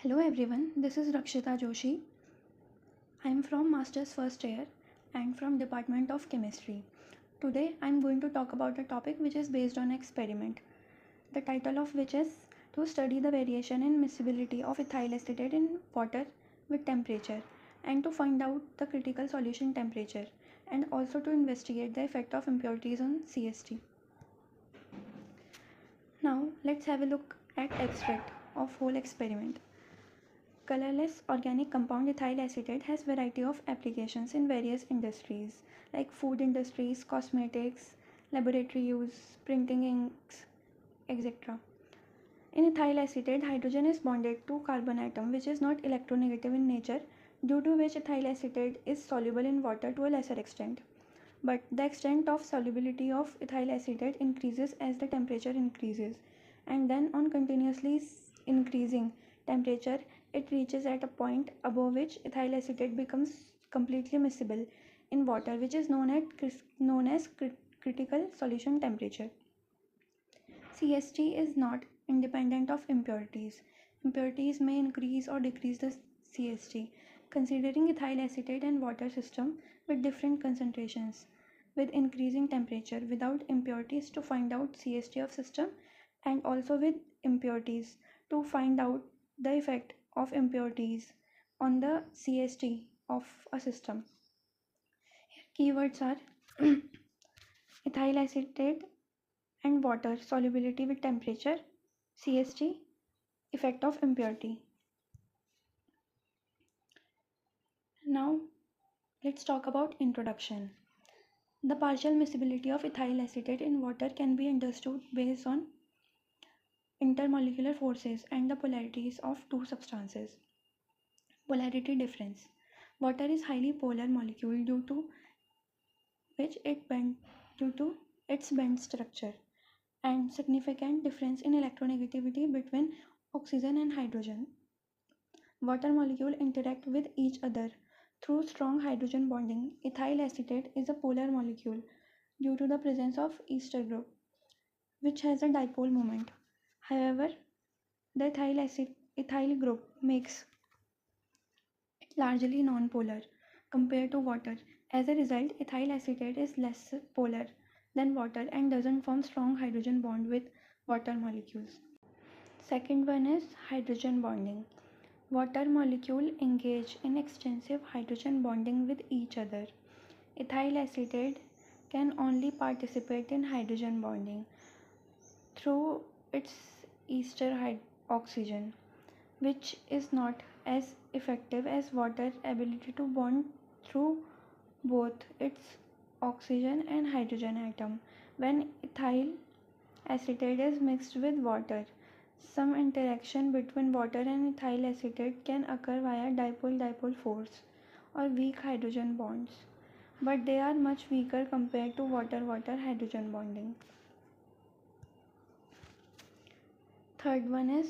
Hello everyone, this is Rakshita Joshi. I am from Master's First Year and from Department of Chemistry. Today I am going to talk about a topic which is based on experiment. The title of which is to study the variation in miscibility of ethyl acetate in water with temperature and to find out the critical solution temperature and also to investigate the effect of impurities on CST. Now let's have a look at abstract of whole experiment. Colorless organic compound ethyl acetate has variety of applications in various industries like food industries, cosmetics, laboratory use, printing inks, etc. In ethyl acetate, hydrogen is bonded to carbon atom which is not electronegative in nature, due to which ethyl acetate is soluble in water to a lesser extent. But the extent of solubility of ethyl acetate increases as the temperature increases, and then on continuously increasing temperature it reaches at a point above which ethyl acetate becomes completely miscible in water, which is known as critical solution temperature. CST is not independent of impurities. Impurities may increase or decrease the CST. Considering ethyl acetate and water system with different concentrations with increasing temperature without impurities to find out CST of system, and also with impurities to find out the effect of impurities on the CST of a system. Here keywords are ethyl acetate and water solubility with temperature, CST, effect of impurity. Now let's talk about introduction. The partial miscibility of ethyl acetate in water can be understood based on intermolecular forces and the polarities of two substances. Polarity difference. Water is highly polar molecule due to its bent structure, and significant difference in electronegativity between oxygen and hydrogen. Water molecules interact with each other through strong hydrogen bonding. Ethyl acetate is a polar molecule due to the presence of ester group, which has a dipole moment. However, the ethyl group makes it largely nonpolar compared to water. As a result, ethyl acetate is less polar than water and doesn't form strong hydrogen bond with water molecules. Second one is hydrogen bonding. Water molecules engage in extensive hydrogen bonding with each other. Ethyl acetate can only participate in hydrogen bonding through its ester oxygen, which is not as effective as water ability to bond through both its oxygen and hydrogen atom. When ethyl acetate is mixed with water, some interaction between water and ethyl acetate can occur via dipole-dipole force or weak hydrogen bonds, but they are much weaker compared to water-water hydrogen bonding. Third one is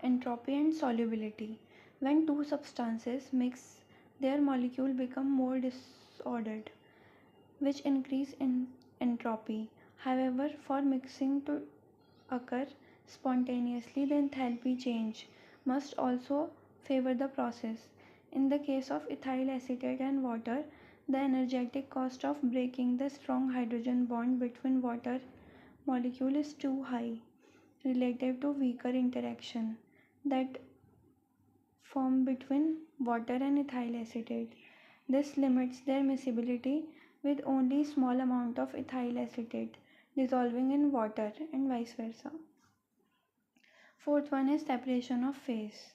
entropy and solubility. When two substances mix, their molecule become more disordered, which increase in entropy. However, for mixing to occur spontaneously, the enthalpy change must also favor the process. In the case of ethyl acetate and water, the energetic cost of breaking the strong hydrogen bond between water molecule is too high relative to weaker interaction that form between water and ethyl acetate. This limits their miscibility with only small amount of ethyl acetate dissolving in water and vice versa. Fourth one is separation of phase.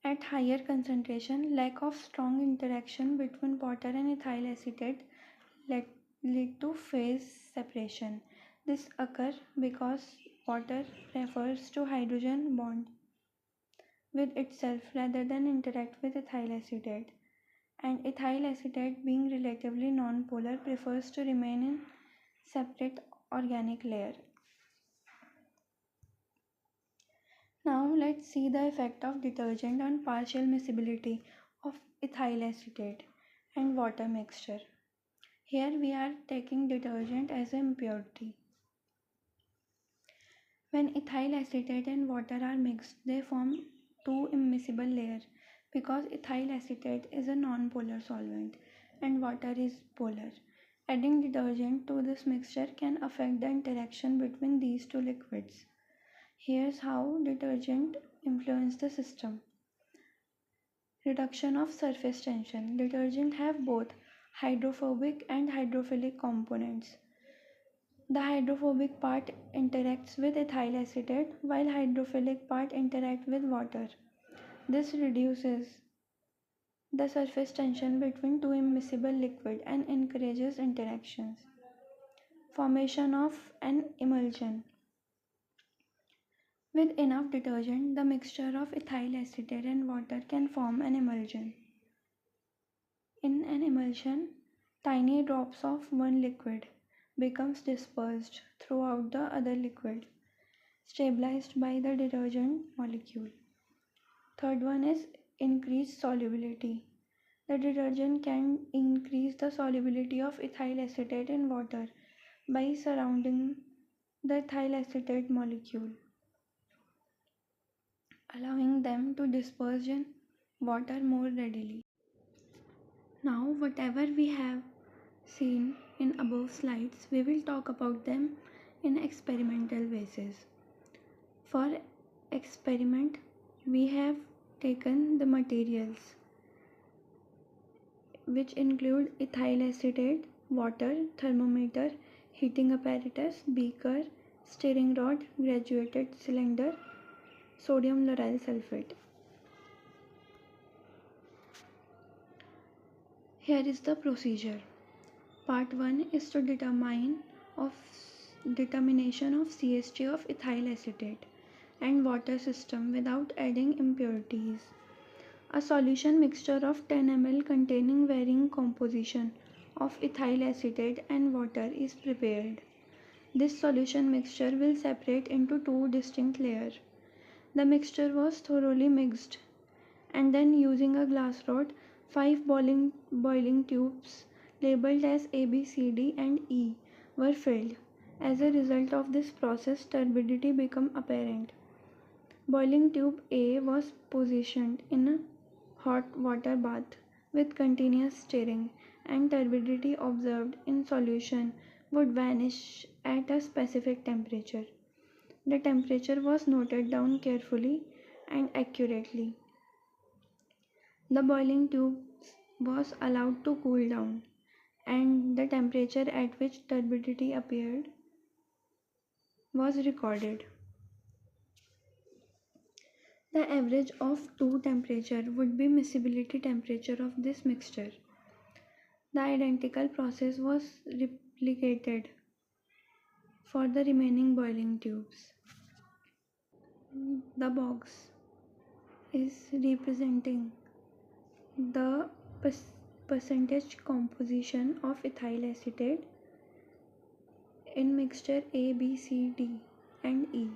At higher concentration, lack of strong interaction between water and ethyl acetate lead to phase separation. This occurs because water prefers to hydrogen bond with itself rather than interact with ethyl acetate, and ethyl acetate, being relatively nonpolar, prefers to remain in separate organic layer. Now let's see the effect of detergent on partial miscibility of ethyl acetate and water mixture. Here we are taking detergent as an impurity. When ethyl acetate and water are mixed, they form two immiscible layers because ethyl acetate is a non-polar solvent and water is polar. Adding detergent to this mixture can affect the interaction between these two liquids. Here's how detergent influence the system. Reduction of surface tension. Detergent have both hydrophobic and hydrophilic components. The hydrophobic part interacts with ethyl acetate while hydrophilic part interacts with water. This reduces the surface tension between two immiscible liquids and encourages interactions. Formation of an emulsion. With enough detergent, the mixture of ethyl acetate and water can form an emulsion. In an emulsion, tiny drops of one liquid becomes dispersed throughout the other liquid, stabilized by the detergent molecule. Third one is increased solubility. The detergent can increase the solubility of ethyl acetate in water by surrounding the ethyl acetate molecule, allowing them to disperse in water more readily. Now, whatever we have seen in above slides, we will talk about them in experimental basis. For experiment, we have taken the materials which include ethyl acetate, water, thermometer, heating apparatus, beaker, stirring rod, graduated cylinder, sodium lauryl sulfate. Here is the procedure. Part 1 is to determination of CST of ethyl acetate and water system without adding impurities. A solution mixture of 10 ml containing varying composition of ethyl acetate and water is prepared. This solution mixture will separate into two distinct layers. The mixture was thoroughly mixed and then using a glass rod, 5 boiling tubes labeled as A, B, C, D and E were filled. As a result of this process, turbidity became apparent. Boiling tube A was positioned in a hot water bath with continuous stirring, and turbidity observed in solution would vanish at a specific temperature. The temperature was noted down carefully and accurately. The boiling tube was allowed to cool down, and the temperature at which turbidity appeared was recorded. The average of two temperature would be miscibility temperature of this mixture. The identical process was replicated for the remaining boiling tubes. The box is representing the percentage composition of ethyl acetate in mixture A, B, C, D and E.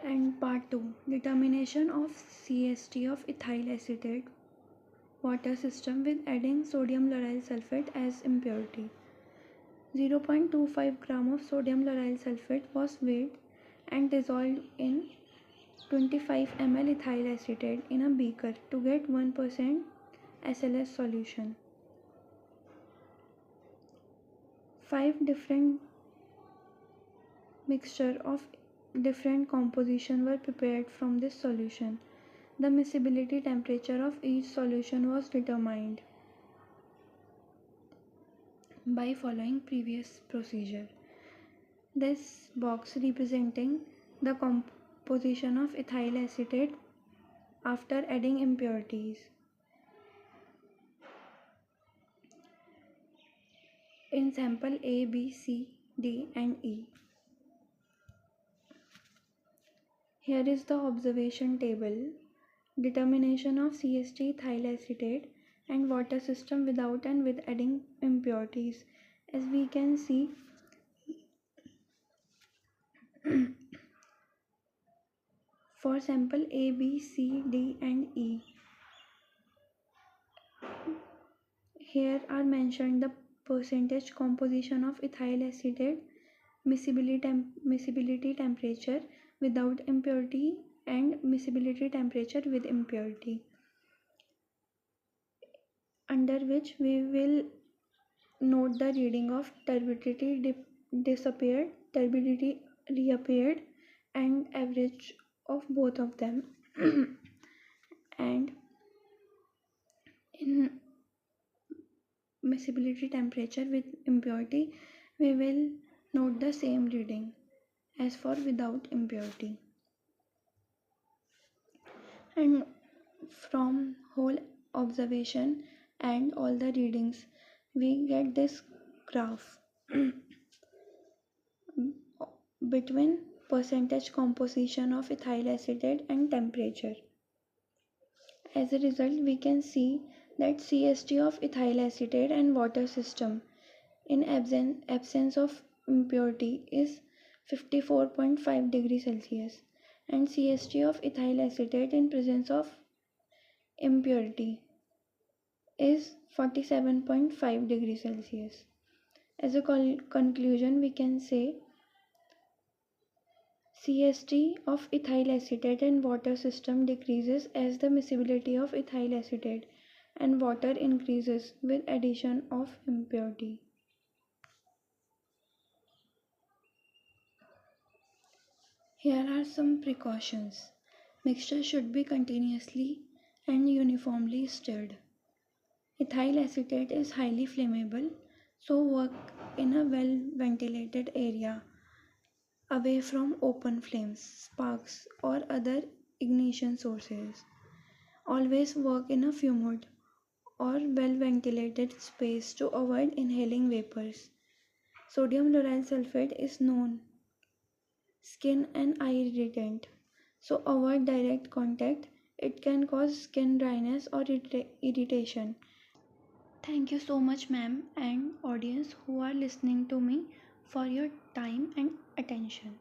And part 2, determination of CST of ethyl acetate water system with adding sodium lauryl sulfate as impurity. 0.25 gram of sodium lauryl sulfate was weighed and dissolved in 25 ml ethyl acetate in a beaker to get 1% SLS solution. 5 different mixture of different composition were prepared from this solution. The miscibility temperature of each solution was determined by following previous procedure. This box representing the composition of ethyl acetate after adding impurities. In sample A, B, C, D and E. Here is the observation table. Determination of CST ethyl acetate and water system without and with adding impurities. As we can see, for sample A, B, C, D and E, here are mentioned the percentage composition of ethyl acetate miscibility temperature without impurity and miscibility temperature with impurity, under which we will note the reading of turbidity disappeared, turbidity reappeared, and average of both of them. And in miscibility temperature with impurity, we will note the same reading as for without impurity. And from whole observation and all the readings, we get this graph between percentage composition of ethyl acetate and temperature. As a result, we can see that CST of ethyl acetate and water system in absence of impurity is 54.5 degrees Celsius, and CST of ethyl acetate in presence of impurity is 47.5 degrees Celsius. As a conclusion, we can say CST of ethyl acetate and water system decreases as the miscibility of ethyl acetate and water increases with addition of impurity. Here are some precautions. Mixture should be continuously and uniformly stirred. Ethyl acetate is highly flammable, so work in a well ventilated area away from open flames, sparks, or other ignition sources. Always work in a humid or well ventilated space to avoid inhaling vapors. Sodium lauryl sulfate is known skin and eye irritant, so avoid direct contact. It can cause skin dryness or irritation. Thank you so much, ma'am, and audience who are listening to me, for your time and attention.